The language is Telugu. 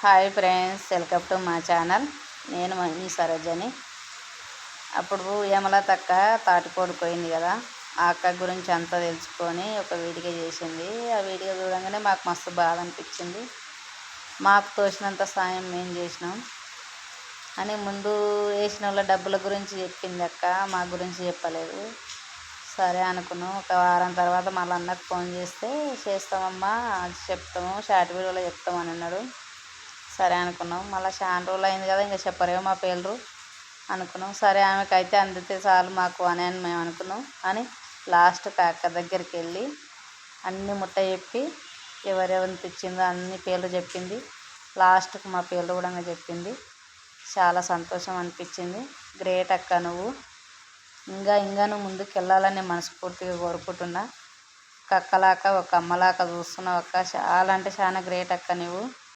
హాయ్ ఫ్రెండ్స్, వెల్కమ్ టు మా ఛానల్. నేను మీ సరోజని. అప్పుడు యమలతక్క తాటికోడి పోయింది కదా, ఆ అక్క గురించి అంతా తెలుసుకొని ఒక వీడియో చేసింది. ఆ వీడియో చూడంగానే మాకు మస్తు బాధ అనిపించింది. మాకు తోచినంత సాయం మేము చేసినాం అని ముందు వేసిన వాళ్ళ డబ్బుల గురించి చెప్పింది అక్క, మా గురించి చెప్పలేదు. సరే అనుకున్నాం. ఒక వారం తర్వాత మళ్ళీ అన్నకు ఫోన్ చేస్తే చేస్తామమ్మా, చెప్తాము, షార్ట్ వీడియోలో చెప్తామని అన్నాడు. సరే అనుకున్నాం. మళ్ళీ చాలా రోజులు అయింది కదా, ఇంకా చెప్పరేమో మా పేర్లు అనుకున్నాం. సరే ఆమెకైతే అందితే చాలు మాకు అని మేము అనుకున్నాం. అని లాస్ట్కి అక్క దగ్గరికి వెళ్ళి అన్ని ముట్ట చెప్పి ఎవరెవరిని తెచ్చిందో అన్ని పేర్లు చెప్పింది. లాస్ట్కి మా పేర్లు కూడా చెప్పింది. చాలా సంతోషం అనిపించింది. గ్రేట్ అక్క నువ్వు. ఇంకా నువ్వు ముందుకు వెళ్ళాలని మనస్ఫూర్తిగా కోరుకుంటున్నా. ఒక అక్కలాక ఒక అమ్మలాక చూస్తున్నావు అక్క. చాలా అంటే చాలా గ్రేట్ అక్క నువ్వు.